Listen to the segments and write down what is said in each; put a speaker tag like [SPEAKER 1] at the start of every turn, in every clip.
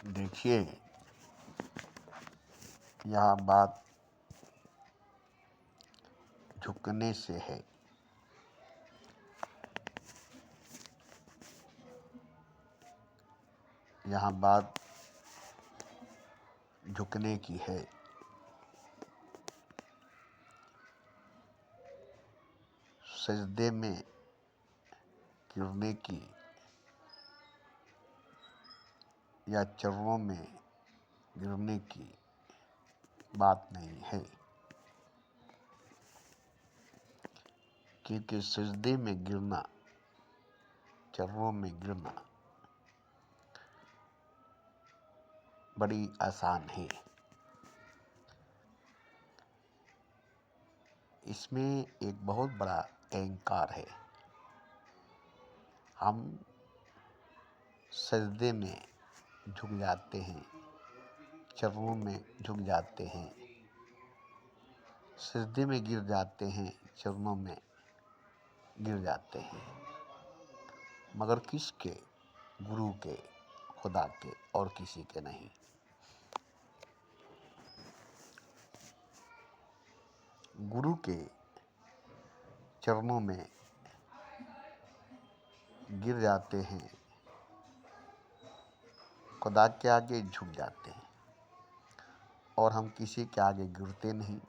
[SPEAKER 1] देखिए, यहाँ बात झुकने से है। यहाँ बात झुकने की है। सजदे में गिरने की या चरणों में गिरने की बात नहीं है, क्योंकि सजदे में गिरना, चरणों में गिरना बड़ी आसान है। इसमें एक बहुत बड़ा अहंकार है। हम सजदे में झुक जाते हैं, चरणों में झुक जाते हैं, सजदे में गिर जाते हैं, चरणों में गिर जाते हैं, मगर किसके? गुरु के, खुदा के, और किसी के नहीं। गुरु के चरणों में गिर जाते हैं, खुदा के आगे झुक जाते हैं, और हम किसी के आगे गिरते नहीं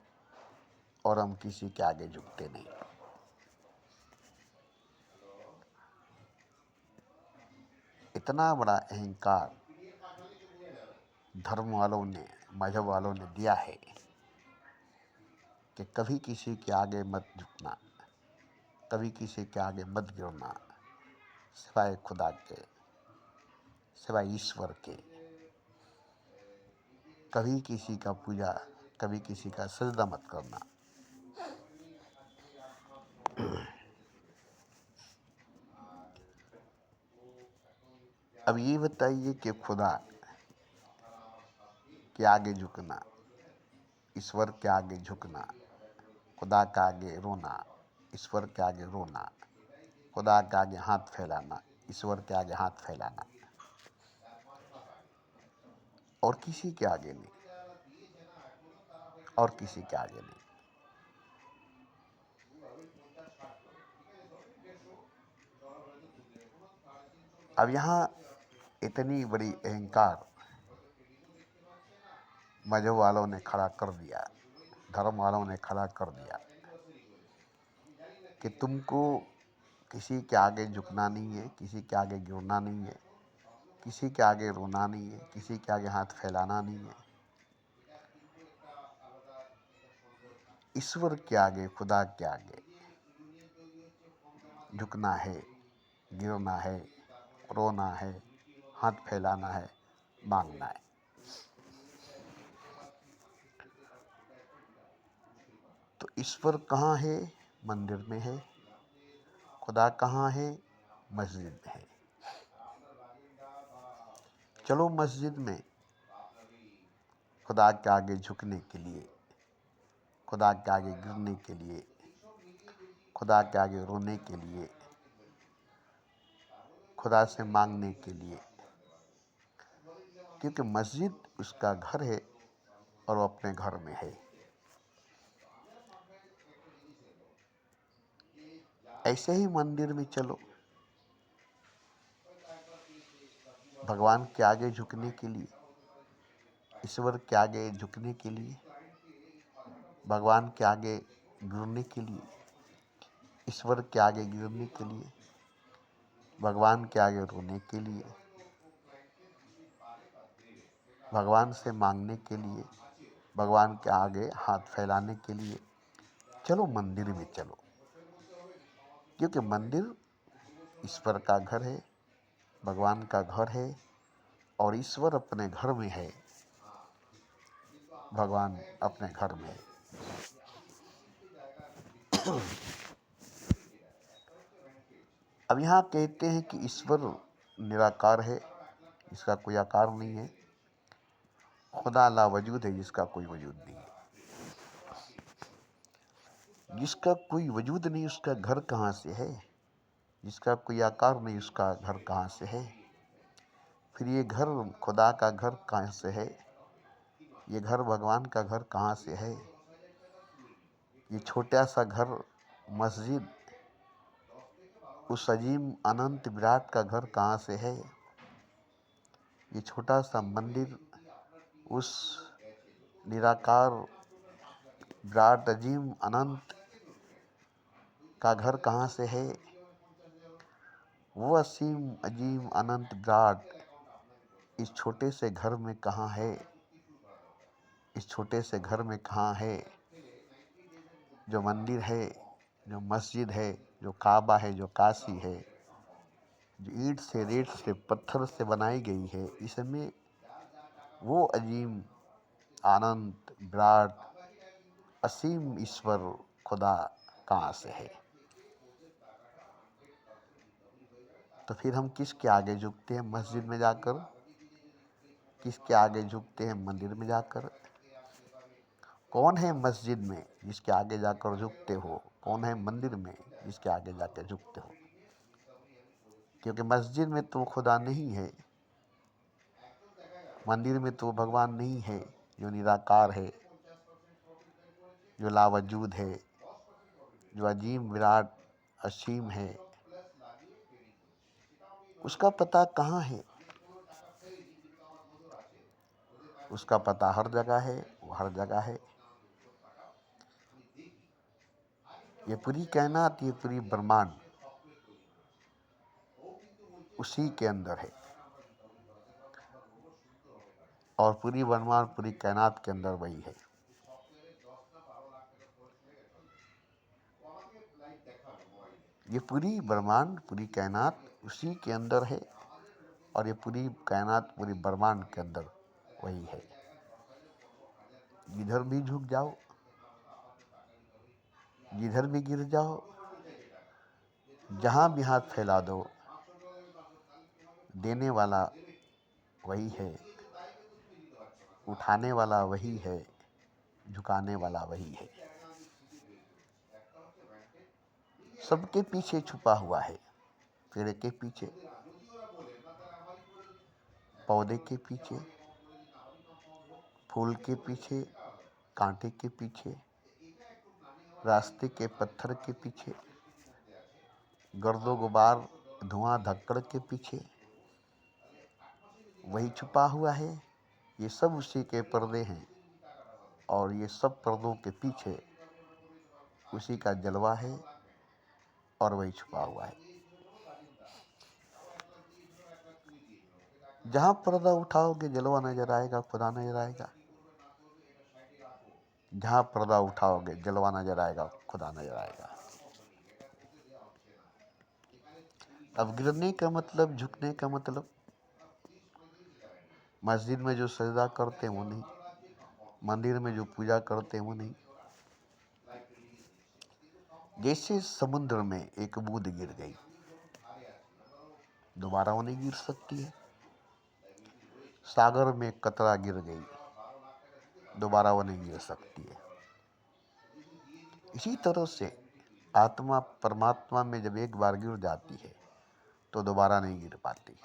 [SPEAKER 1] और हम किसी के आगे झुकते नहीं। इतना बड़ा अहंकार धर्म वालों ने, मजहब वालों ने दिया है कि कभी किसी के आगे मत झुकना, कभी किसी के आगे मत गिरना, सिवाय खुदा के, सिवाय ईश्वर के। कभी किसी का पूजा, कभी किसी का सजदा मत करना। अब ये बताइए कि खुदा के आगे झुकना, ईश्वर के आगे झुकना, खुदा के आगे रोना, ईश्वर के आगे रोना, खुदा के आगे हाथ फैलाना, ईश्वर के आगे हाथ फैलाना, और किसी के आगे नहीं, और किसी के आगे नहीं। अब यहाँ इतनी बड़ी अहंकार मजहब वालों ने खड़ा कर दिया, धर्म वालों ने खड़ा कर दिया कि तुमको किसी के आगे झुकना नहीं है, किसी के आगे गिरना नहीं है, किसी के आगे रोना नहीं है, किसी के आगे हाथ फैलाना नहीं है। ईश्वर के आगे, खुदा के आगे झुकना है, गिरना है, रोना है, हाथ फैलाना है, मांगना है। तो ईश्वर कहाँ है? मंदिर में है। खुदा कहाँ है? मस्जिद में है। चलो मस्जिद में खुदा के आगे झुकने के लिए, खुदा के आगे गिरने के लिए, खुदा के आगे रोने के लिए, खुदा से मांगने के लिए, क्योंकि मस्जिद उसका घर है और वो अपने घर में है। ऐसे ही मंदिर में चलो, भगवान के आगे झुकने के लिए, ईश्वर के आगे झुकने के लिए, भगवान के आगे गिरने के लिए, ईश्वर के आगे गिरने के लिए, भगवान के आगे रोने के लिए, भगवान से मांगने के लिए, भगवान के आगे हाथ फैलाने के लिए चलो मंदिर में चलो, क्योंकि मंदिर ईश्वर का घर है, भगवान का घर है, और ईश्वर अपने घर में है, भगवान अपने घर में है। अब यहाँ कहते हैं कि ईश्वर निराकार है, इसका कोई आकार नहीं है। खुदा लावजूद है, जिसका कोई वजूद नहीं है। जिसका कोई वजूद नहीं, उसका घर कहाँ से है? जिसका कोई आकार नहीं, उसका घर कहाँ से है? फिर ये घर खुदा का घर कहाँ से है, ये घर भगवान का घर कहाँ से है, ये छोटा सा घर मस्जिद उस अजीम अनंत विराट का घर कहाँ से है, ये छोटा सा मंदिर उस निराकार विराट अजीम अनंत का घर कहाँ से है, वो असीम अजीम अनंत विराट इस छोटे से घर में कहाँ है, इस छोटे से घर में कहाँ है। जो मंदिर है, जो मस्जिद है, जो काबा है, जो काशी है, जो ईंट से रेत से पत्थर से बनाई गई है, इसमें वो अजीम आनंद विराट असीम ईश्वर खुदा कहाँ से है। तो फिर हम किसके आगे झुकते हैं मस्जिद में जाकर, किसके आगे झुकते हैं मंदिर में जाकर। कौन है मस्जिद में जिसके आगे जाकर झुकते हो, कौन है मंदिर में जिसके आगे जाकर झुकते हो। क्योंकि मस्जिद में तो खुदा नहीं है, मंदिर में तो भगवान नहीं है, जो निराकार है, जो लावजूद है, जो अजीम विराट असीम है, उसका पता कहाँ है। उसका पता हर जगह है, वो हर जगह है। ये पूरी कायनात, ये पूरी ब्रह्मांड उसी के अंदर है, और पूरी ब्रह्मांड पूरी कायनात के अंदर वही है। ये पूरी ब्रह्मांड पूरी कायनात उसी के अंदर है, और ये पूरी कायनात पूरी ब्रह्मांड के अंदर वही है। जिधर भी झुक जाओ, जिधर भी गिर जाओ, जहाँ भी हाथ फैला दो, देने वाला वही है, उठाने वाला वही है, झुकाने वाला वही है। सबके पीछे छुपा हुआ है, पेड़ के पीछे, पौधे के पीछे, फूल के पीछे, कांटे के पीछे, रास्ते के पत्थर के पीछे, गर्दो गुबार धुआं धक्कड़ के पीछे वही छुपा हुआ है। ये सब उसी के पर्दे हैं, और ये सब पर्दों के पीछे उसी का जलवा है, और वही छुपा हुआ है। जहाँ पर्दा उठाओगे जलवा नजर आएगा, खुदा नजर आएगा। जहाँ पर्दा उठाओगे जलवा नजर आएगा, खुदा नजर आएगा। अब गिरने का मतलब, झुकने का मतलब, मस्जिद में जो सजदा करते हैं वो नहीं, मंदिर में जो पूजा करते हैं वो नहीं। जैसे समुद्र में एक बूंद गिर गई, दोबारा वो नहीं गिर सकती है। सागर में कतरा गिर गई, दोबारा वो नहीं गिर सकती है। इसी तरह से आत्मा परमात्मा में जब एक बार गिर जाती है तो दोबारा नहीं गिर पाती।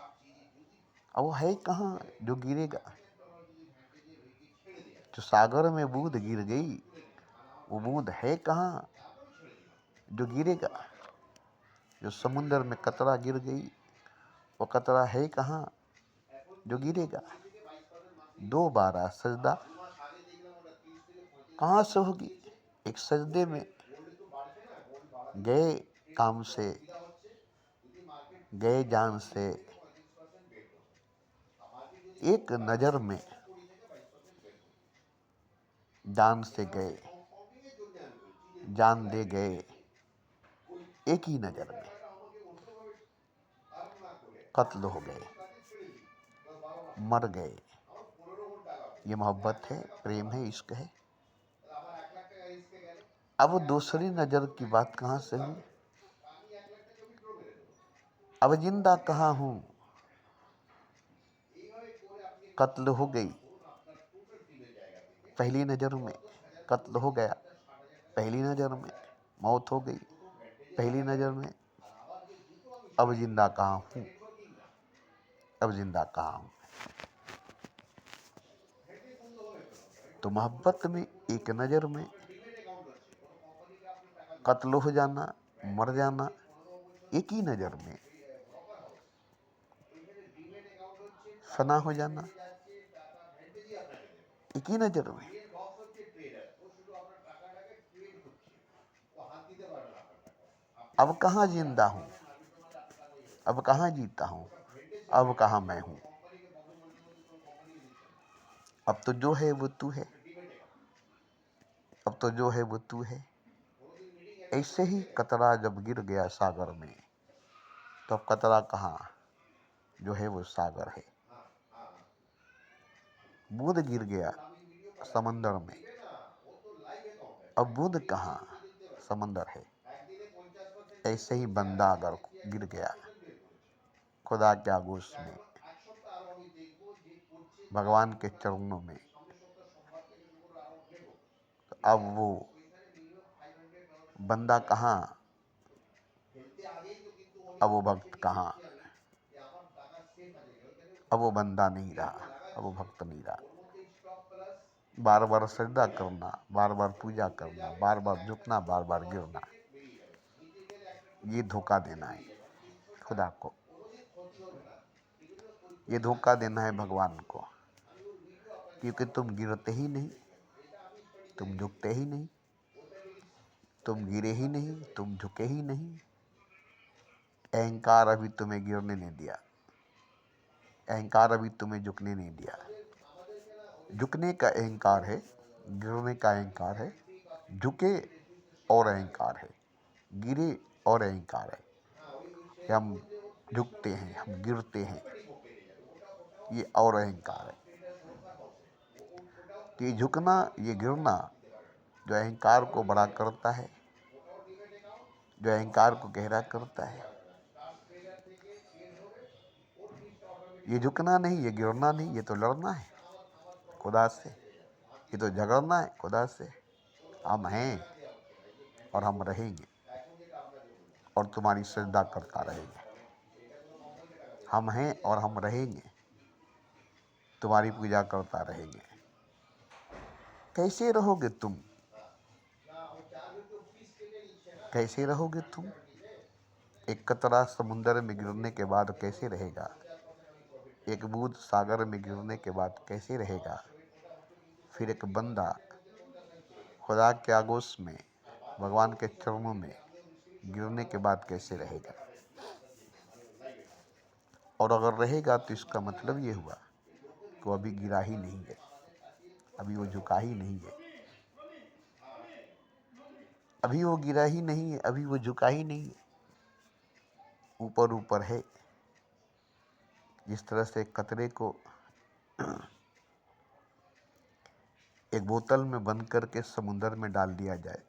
[SPEAKER 1] अब वो है कहाँ जो गिरेगा। जो सागर में बूंद गिर गई, वो बूंद है कहाँ जो गिरेगा। जो समुद्र में कतरा गिर गई, वो कतरा है कहाँ जो गिरेगा। दोबारा सजदा कहाँ से होगी। एक सजदे में गए काम से, गए जान से, एक नजर में जान से गए, जान दे गए, एक ही नजर में कत्ल हो गए, मर गए। ये मोहब्बत है, प्रेम है, इश्क है। अब दूसरी नजर की बात कहाँ से हुई। अब जिंदा कहाँ हूँ, कत्ल हो गई पहली नजर में, कत्ल हो गया पहली नजर में, मौत हो गई पहली नजर में। अब जिंदा कहाँ हूँ। अब जिंदा कहाँ हूँ। तो मोहब्बत में एक नज़र में कत्ल हो जाना, मर जाना, एक ही नज़र में फना हो जाना, एक ही नज़र में। अब कहाँ जिंदा हूँ, अब कहाँ जीता हूँ, अब कहाँ मैं हूँ। अब तो जो है वो तू है, अब तो जो है वो तू है। ऐसे ही कतरा जब गिर गया सागर में, तो अब कतरा कहाँ, जो है वो सागर है। बूंद गिर गया समंदर में, अब बूंद कहाँ, समंदर है। ऐसे ही बंदा अगर गिर गया खुदा के आगोश में, भगवान के चरणों में, तो अब वो बंदा कहाँ, अब वो भक्त कहाँ। अब वो बंदा नहीं रहा, अब वो भक्त नहीं रहा। बार बार सजदा करना, बार बार पूजा करना, बार बार झुकना, बार बार गिरना, ये धोखा देना है खुदा को, ये धोखा देना है भगवान को। क्योंकि तुम गिरते ही नहीं, तुम झुकते ही नहीं, तुम गिरे ही नहीं, तुम झुके ही नहीं। अहंकार अभी तुम्हें गिरने नहीं दिया, अहंकार अभी तुम्हें झुकने नहीं दिया। झुकने का अहंकार है, गिरने का अहंकार है, झुके और अहंकार है, गिरे और अहंकार है कि हम झुकते हैं, हम गिरते हैं, ये और अहंकार है। तो ये झुकना, ये गिरना जो अहंकार को बड़ा करता है, जो अहंकार को गहरा करता है, ये झुकना नहीं, ये गिरना नहीं, ये तो लड़ना है खुदा से, ये तो झगड़ना है खुदा से। हम हैं और हम रहेंगे और तुम्हारी सजदा करता रहेंगे। हम हैं और हम रहेंगे, तुम्हारी पूजा करता रहेंगे। कैसे रहोगे तुम, कैसे रहोगे तुम? एक कतरा समुंदर में गिरने के बाद कैसे रहेगा, एक बूंद सागर में गिरने के बाद कैसे रहेगा। फिर एक बंदा खुदा के आगोश में, भगवान के चरणों में गिरने के बाद कैसे रहेगा। और अगर रहेगा तो इसका मतलब ये हुआ कि वो अभी गिरा ही नहीं है, अभी वो झुका ही नहीं है, अभी वो गिरा ही नहीं है, अभी वो झुका ही नहीं है, ऊपर ऊपर है। जिस तरह से कतरे को एक बोतल में बंद करके समुंदर में डाल दिया जाए,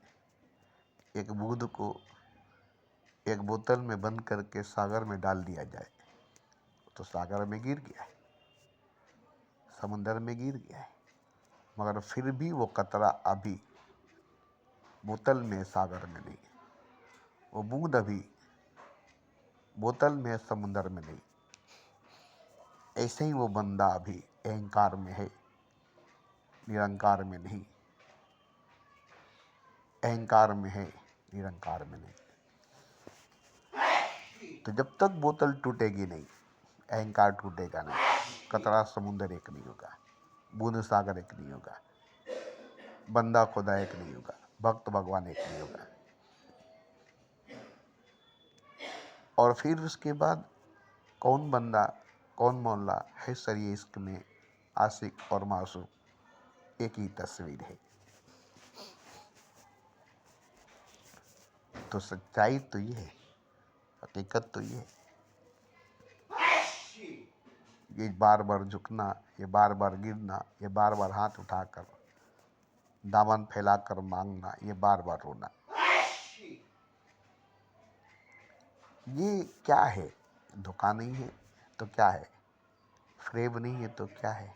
[SPEAKER 1] एक बूंद को एक बोतल में बंद करके सागर में डाल दिया जाए, तो सागर में गिर गया है, समुंदर में गिर गया है। मगर फिर भी वो कतरा अभी बोतल में, सागर में नहीं, वो बूंद अभी बोतल में, समुंदर में नहीं। ऐसे ही वो बंदा अभी अहंकार में है, निरंकार में नहीं। अहंकार में है, निरंकार में नहीं। तो जब तक बोतल टूटेगी नहीं, अहंकार टूटेगा नहीं, कतरा समुंदर एक नहीं होगा, बूंद सागर एक नहीं होगा, बंदा खुदा एक नहीं होगा, भक्त भगवान एक नहीं होगा। और फिर उसके बाद कौन बंदा, कौन मौला है सरी इश्क में, आशिक और मासूम एक ही तस्वीर है। तो सच्चाई तो ये है, हकीकत तो ये है। ये बार बार झुकना, ये बार बार गिरना, ये बार बार हाथ उठाकर दामन फैलाकर मांगना, ये बार बार रोना, ये क्या है? धोखा नहीं है तो क्या है? फ्रेब नहीं है तो क्या है?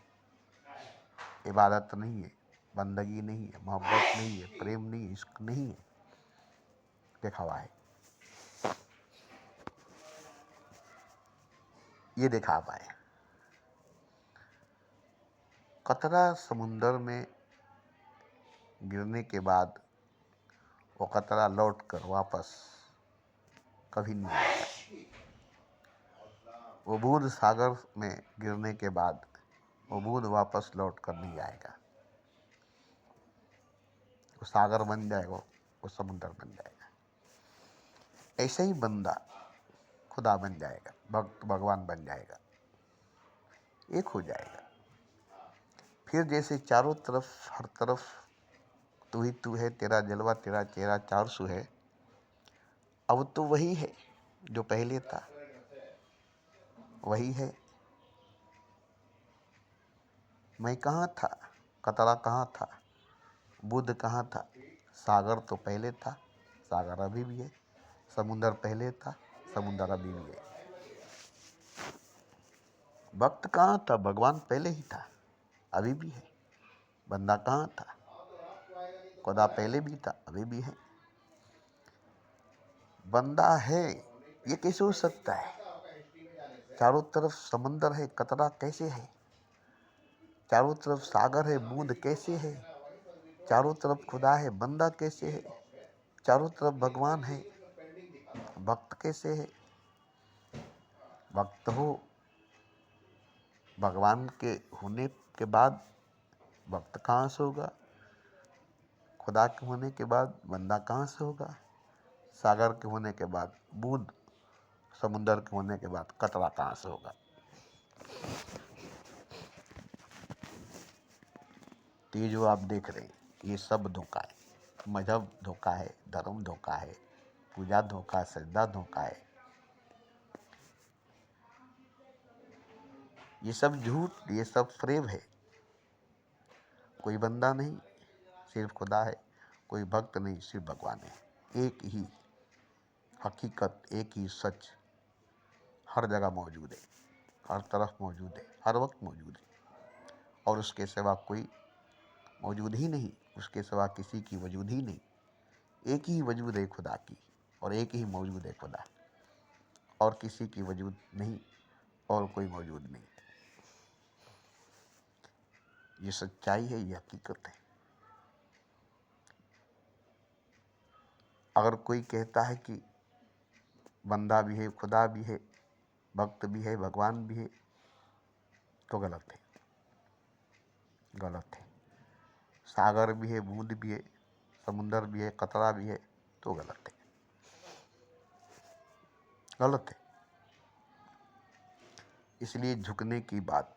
[SPEAKER 1] इबादत नहीं है, बंदगी नहीं है, मोहब्बत नहीं है, प्रेम नहीं है, इश्क नहीं है, दिखावा है। ये दिखावा है। कतरा समुंदर में गिरने के बाद वो कतरा लौट कर वापस कभी नहीं आएगा। वो बूंद सागर में गिरने के बाद वो बूंद वापस लौट कर नहीं आएगा। वो सागर बन जाएगा, वो समुंदर बन जाएगा। ऐसे ही बंदा खुदा बन जाएगा, भक्त भगवान बन जाएगा, एक हो जाएगा। फिर जैसे चारों तरफ हर तरफ तू ही तू है, तेरा जलवा तेरा चेहरा 400 है, अब तो वही है जो पहले था, वही है। मैं कहाँ था, कतरा कहाँ था, बुद्ध कहाँ था? सागर तो पहले था, सागर अभी भी है। समुंदर पहले था, समुंदर अभी भी है। भक्त कहाँ था? भगवान पहले ही था, अभी भी है। बंदा कहाँ था? खुदा पहले भी था, अभी भी है। बंदा है, ये कैसे हो सकता है? चारों तरफ समंदर है, कतरा कैसे है? चारों तरफ सागर है, बूंद कैसे है? चारों तरफ खुदा है, बंदा कैसे है? चारों तरफ भगवान है, भक्त कैसे है? भक्त हो, भगवान के होने के बाद भक्त कहाँ से होगा? खुदा के होने के बाद बंदा कहाँ से होगा? सागर के होने के बाद बूंद, समुंदर के होने के बाद कतरा कहाँ से होगा? तो ये जो आप देख रहे हैं, ये सब धोखा है। मजहब धोखा है, धर्म धोखा है, पूजा धोखा, सजदा धोखा है। ये सब झूठ, ये सब फ्रेब है। कोई बंदा नहीं, सिर्फ खुदा है। कोई भक्त नहीं, सिर्फ भगवान है। एक ही हकीकत, एक ही सच हर जगह मौजूद है, हर तरफ मौजूद है, हर वक्त मौजूद है। और उसके सिवा कोई मौजूद ही नहीं, उसके सिवा किसी की वजूद ही नहीं। एक ही वजूद है खुदा की, और एक ही मौजूद है खुदा, और किसी की वजूद नहीं, और कोई मौजूद नहीं। ये सच्चाई है, ये हकीकत है। अगर कोई कहता है कि बंदा भी है, खुदा भी है, भक्त भी है, भगवान भी है, तो गलत है, गलत है। सागर भी है, बूंद भी है, समुंदर भी है, कतरा भी है, तो गलत है, गलत है। इसलिए झुकने की बात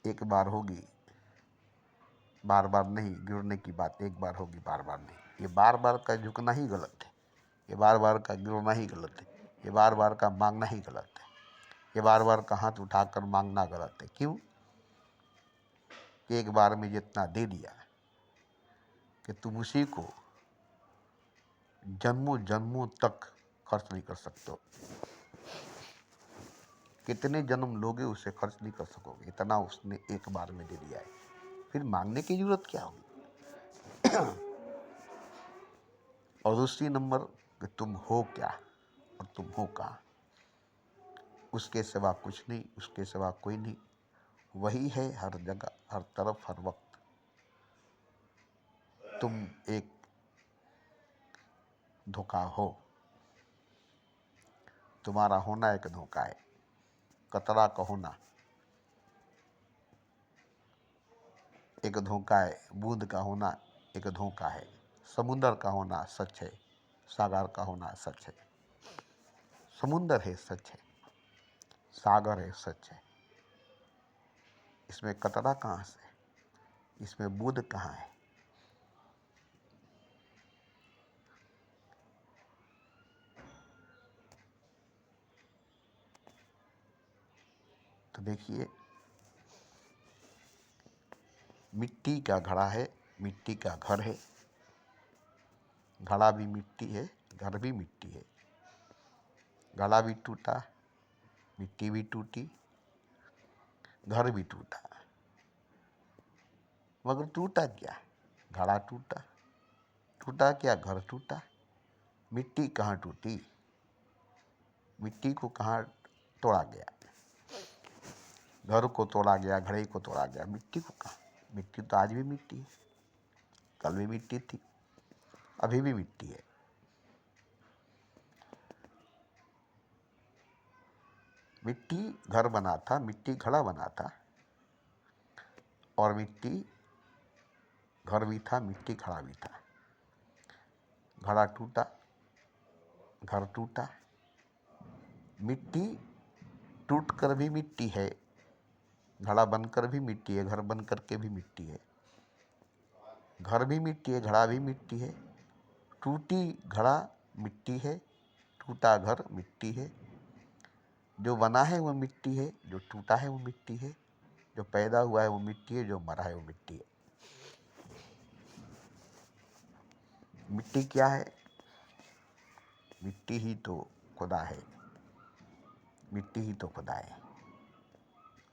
[SPEAKER 1] एक बार होगी, बार बार नहीं। गिरने की बात एक बार होगी, बार बार नहीं। ये बार बार का झुकना ही गलत है, ये बार बार का गिरना ही गलत है, ये बार बार का मांगना ही गलत है, ये बार बार का हाथ उठाकर मांगना गलत है। क्यों? कि एक बार में जितना दे दिया कि तुम उसी को जन्मों जन्मों तक खर्च नहीं कर सकते हो। कितने जन्म लोगे उसे खर्च नहीं कर सकोगे, इतना उसने एक बार में दे दिया है। फिर मांगने की जरूरत क्या होगी? और दूसरी नंबर कि तुम हो क्या और तुम हो कहाँ। उसके सिवा कुछ नहीं, उसके सिवा कोई नहीं। वही है हर जगह, हर तरफ, हर वक्त। तुम एक धोखा हो, तुम्हारा होना एक धोखा है। कतरा का होना एक धोखा है, बूंद का होना एक धोखा है, समुंदर का होना सच है, सागर का होना सच है। समुंदर है, सच है, सागर है, सच है। इसमें कतरा कहाँ से? इसमें बूंद कहाँ है? तो देखिए, मिट्टी का घड़ा है, मिट्टी का घर है। घड़ा भी मिट्टी है, घर भी मिट्टी है। घड़ा भी टूटा, मिट्टी भी टूटी, घर भी टूटा। मगर टूटा क्या? घड़ा टूटा। टूटा क्या? घर टूटा। मिट्टी कहाँ टूटी? मिट्टी को कहाँ तोड़ा गया? घर को तोड़ा गया, घड़े को तोड़ा गया, मिट्टी को कहाँ? मिट्टी तो आज भी मिट्टी है, कल भी मिट्टी थी, अभी भी मिट्टी है। मिट्टी घर बना था, मिट्टी घड़ा बना था, और मिट्टी घर भी था, मिट्टी घड़ा भी था। घड़ा टूटा, घर टूटा। मिट्टी टूट कर भी मिट्टी है, घड़ा बनकर भी मिट्टी है, घर बन करके भी मिट्टी है। घर भी मिट्टी है, घड़ा भी मिट्टी है। टूटी घड़ा मिट्टी है, टूटा घर मिट्टी है। जो बना है वो मिट्टी है, जो टूटा है वो मिट्टी है, जो पैदा हुआ है वो मिट्टी है, जो मरा है वो मिट्टी है। मिट्टी क्या है? मिट्टी ही तो खुदा है, मिट्टी ही तो खुदा है।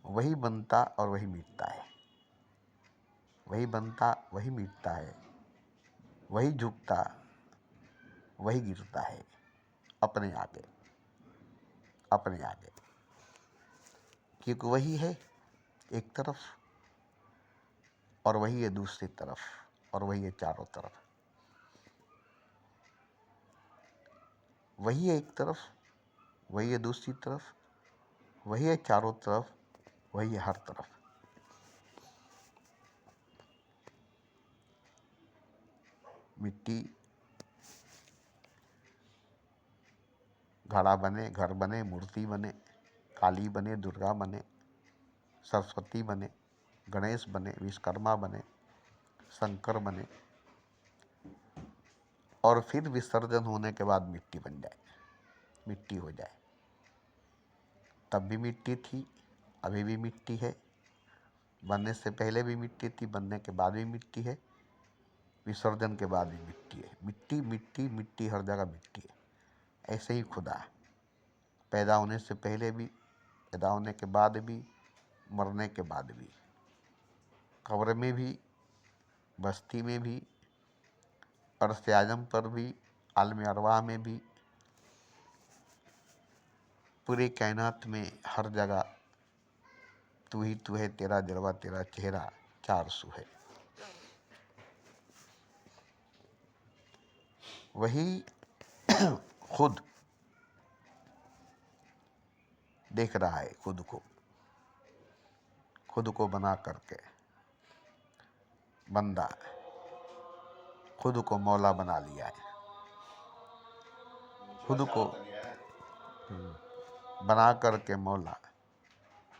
[SPEAKER 1] वही बनता और वही मिटता है, वही बनता वही मिटता है, वही झुकता वही गिरता है, अपने आगे, अपने आगे। क्योंकि वही है एक तरफ, और वही है दूसरी तरफ, और वही है चारों तरफ। वही है एक तरफ, वही है दूसरी तरफ, वही है चारों तरफ, वही है हर तरफ। मिट्टी घड़ा बने, घर बने, मूर्ति बने, काली बने, दुर्गा बने, सरस्वती बने, गणेश बने, विश्वकर्मा बने, शंकर बने, और फिर विसर्जन होने के बाद मिट्टी बन जाए, मिट्टी हो जाए। तब भी मिट्टी थी, अभी भी मिट्टी है, बनने से पहले भी मिट्टी थी, बनने के बाद भी मिट्टी है, विसर्जन के बाद भी मिट्टी है। मिट्टी मिट्टी मिट्टी, हर जगह मिट्टी है। ऐसे ही खुदा है, पैदा होने से पहले भी, पैदा होने के बाद भी, मरने के बाद भी, कब्र में भी, बस्ती में भी, अर्श आज़म पर भी, आलम अरवाह में भी, पूरे कायनात में, हर जगह तू ही तू है, तेरा जलवा तेरा चेहरा चार सू है। वही खुद देख रहा है खुद को बना करके। बंदा खुद को मौला बना लिया है, खुद को बना करके मौला,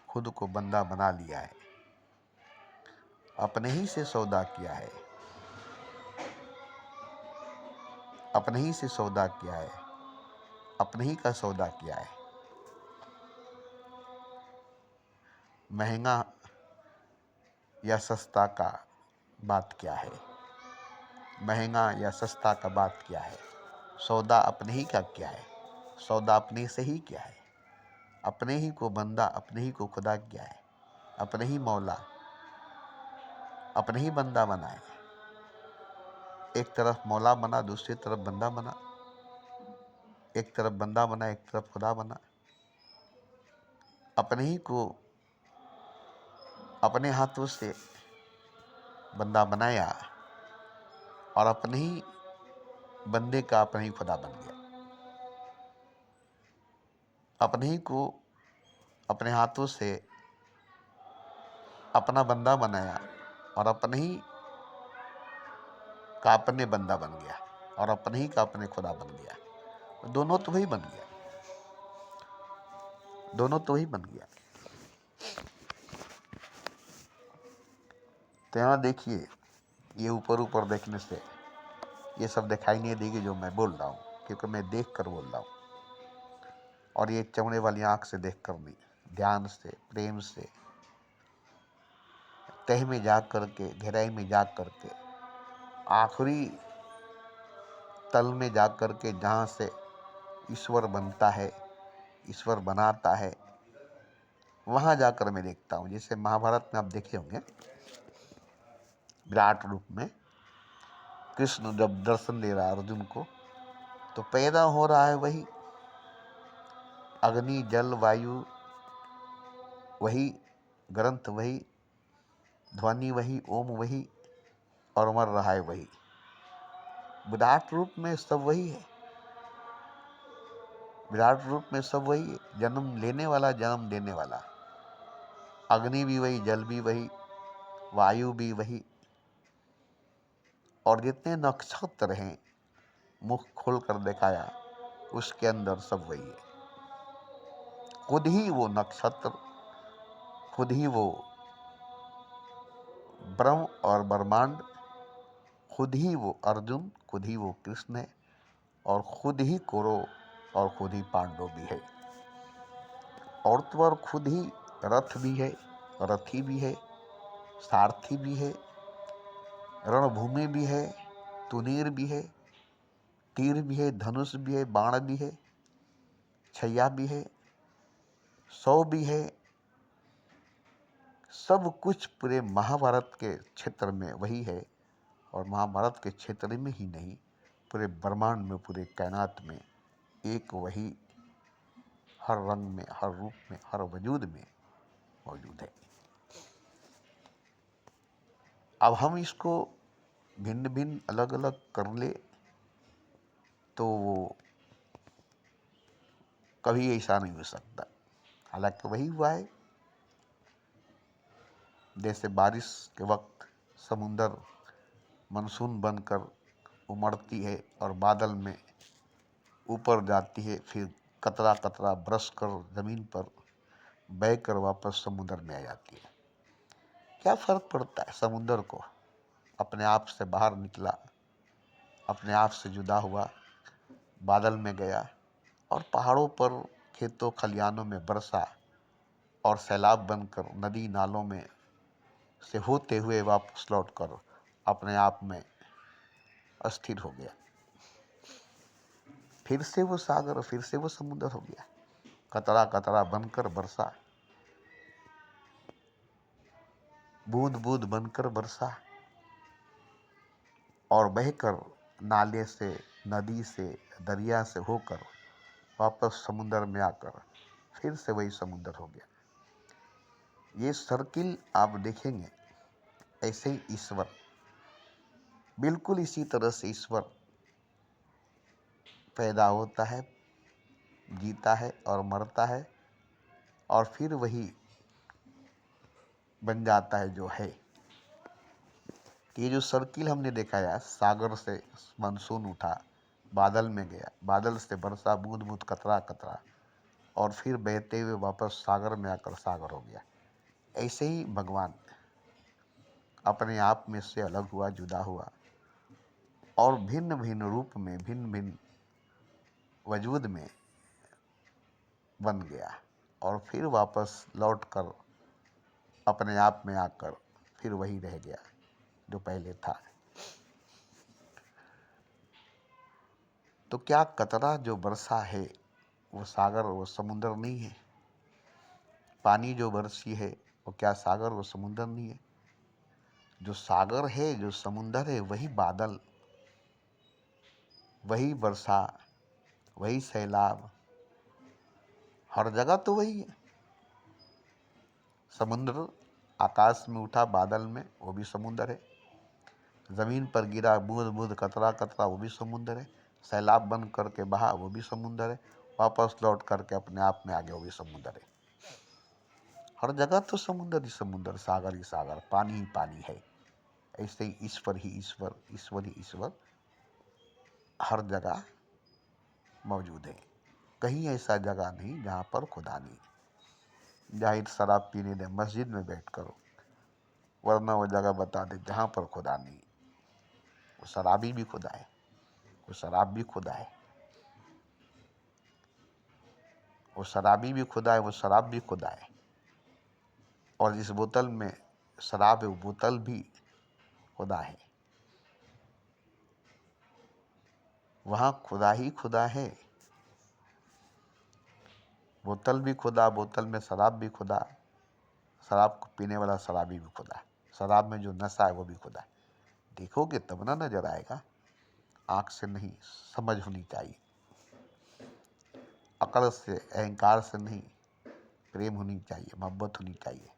[SPEAKER 1] खुद को बंदा बना लिया है। अपने ही से सौदा किया है, अपने ही से सौदा किया है, अपने ही का सौदा किया है। महंगा या सस्ता का बात क्या है, महंगा या सस्ता का बात क्या है। सौदा अपने ही का किया है, सौदा अपने से ही किया है। अपने ही को बंदा, अपने ही को खुदा किया है, अपने ही मौला, अपने ही बंदा बनाए। एक तरफ मौला बना, दूसरी तरफ बंदा बना। एक तरफ बंदा बना, एक तरफ खुदा बना। अपने ही को अपने हाथों से बंदा बनाया, और अपने ही बंदे का अपने ही खुदा बन गया। अपने ही को अपने हाथों से अपना बंदा बनाया, और अपने ही का अपने बंदा बन गया, और अपने ही का अपने खुदा बन गया। दोनों तो वही बन गया, दोनों तो वही बन गया। तो यहाँ देखिए, ये ऊपर ऊपर देखने से ये सब दिखाई नहीं देगी जो मैं बोल रहा हूँ, क्योंकि मैं देख कर बोल रहा हूँ। और ये चमड़े वाली आँख से देख कर नहीं, ध्यान से, प्रेम से, तह में जा करके, गहराई में जा करके, आखिरी तल में जा करके, जहाँ से ईश्वर बनता है, ईश्वर बनाता है, वहाँ जाकर मैं देखता हूँ। जैसे महाभारत में आप देखे होंगे, विराट रूप में कृष्ण जब दर्शन दे रहा है अर्जुन को, तो पैदा हो रहा है वही अग्नि जल वायु, वही ग्रंथ वही, ध्वनि वही, ओम वही, और मर रहा है वही। विराट रूप में सब वही है, विराट रूप में सब वही है। जन्म लेने वाला, जन्म देने वाला, अग्नि भी वही, जल भी वही, वायु भी वही, और जितने नक्षत्र हैं, मुख खोल कर दिखाया, उसके अंदर सब वही है। खुद ही वो नक्षत्र, खुद ही वो ब्रह्म और ब्रह्मांड, खुद ही वो अर्जुन, खुद ही वो कृष्ण है, और खुद ही कौरव और खुद ही पांडव भी है। और तो और खुद ही रथ भी है, रथी भी है, सारथी भी है, रणभूमि भी है, तुनीर भी है, तीर भी है, धनुष भी है, बाण भी है, छैया भी है, सौ भी है। सब कुछ पूरे महाभारत के क्षेत्र में वही है, और महाभारत के क्षेत्र में ही नहीं, पूरे ब्रह्मांड में, पूरे कायनात में एक वही हर रंग में, हर रूप में, हर वजूद में मौजूद है। अब हम इसको भिन्न भिन्न अलग अलग कर ले तो वो कभी ऐसा नहीं हो सकता। हालांकि वही हुआ है, जैसे बारिश के वक्त समुंदर मानसून बनकर उमड़ती है और बादल में ऊपर जाती है, फिर कतरा कतरा बरस कर ज़मीन पर बह कर वापस समुद्र में आ जाती है। क्या फ़र्क पड़ता है? समुद्र को अपने आप से बाहर निकला, अपने आप से जुदा हुआ, बादल में गया, और पहाड़ों पर, खेतों खलिहानों में बरसा, और सैलाब बनकर नदी नालों में से होते हुए वापस लौट कर अपने आप में अस्थिर हो गया। फिर से वो सागर, फिर से वो समुद्र हो गया, कतरा कतरा बनकर बरसा, बूंद बूंद बनकर बरसा, और बहकर नाले से, नदी से, दरिया से होकर वापस समुद्र में आकर फिर से वही समुद्र हो गया। ये सर्किल आप देखेंगे। ऐसे ही ईश्वर, बिल्कुल इसी तरह से ईश्वर पैदा होता है, जीता है और मरता है, और फिर वही बन जाता है जो है। ये जो सर्किल हमने देखा है, सागर से मानसून उठा, बादल में गया, बादल से बरसा, बूंद बूंद कतरा कतरा, और फिर बहते हुए वापस सागर में आकर सागर हो गया। ऐसे ही भगवान अपने आप में से अलग हुआ, जुदा हुआ, और भिन्न भिन्न रूप में, भिन्न भिन्न वजूद में बन गया, और फिर वापस लौट कर अपने आप में आकर फिर वही रह गया जो पहले था। तो क्या कतरा जो बरसा है वो सागर, वो समुद्र नहीं है? पानी जो बरसी है वो क्या सागर, वो समुद्र नहीं है? जो सागर है, जो समुद्र है, वही बादल, वही वर्षा, वही सैलाब, हर जगह तो वही है। समुद्र आकाश में उठा बादल में, वो भी समुद्र है। ज़मीन पर गिरा बूंद बूंद कतरा कतरा, वो भी समुद्र है। सैलाब बन करके बहा, वो भी समुद्र है। वापस लौट करके अपने आप में आ गया, वो भी समुद्र है। हर जगह तो समुद्र ही समुद्र, सागर ही सागर, पानी ही पानी है। ऐसे ही ईश्वर ही ईश्वर, ईश्वर ही ईश्वर हर जगह मौजूद है। कहीं ऐसा जगह नहीं जहाँ पर खुदा नहीं। जाहिर शराब पीने दे मस्जिद में बैठ करो, वरना वो जगह बता दे जहाँ पर खुदा नहीं। वो शराबी भी खुदा है, वो शराब भी खुदा है, वो शराबी भी खुदा है, वो शराब भी खुदा है, और जिस बोतल में शराब है वो बोतल भी खुदा है। वहाँ खुदा ही खुदा है। बोतल भी खुदा, बोतल में शराब भी खुदा, शराब को पीने वाला शराबी भी खुदा, शराब में जो नशा है वो भी खुदा। देखोगे तब ना नजर आएगा, आँख से नहीं, समझ होनी चाहिए। अकड़ से, अहंकार से नहीं, प्रेम होनी चाहिए, मोहब्बत होनी चाहिए।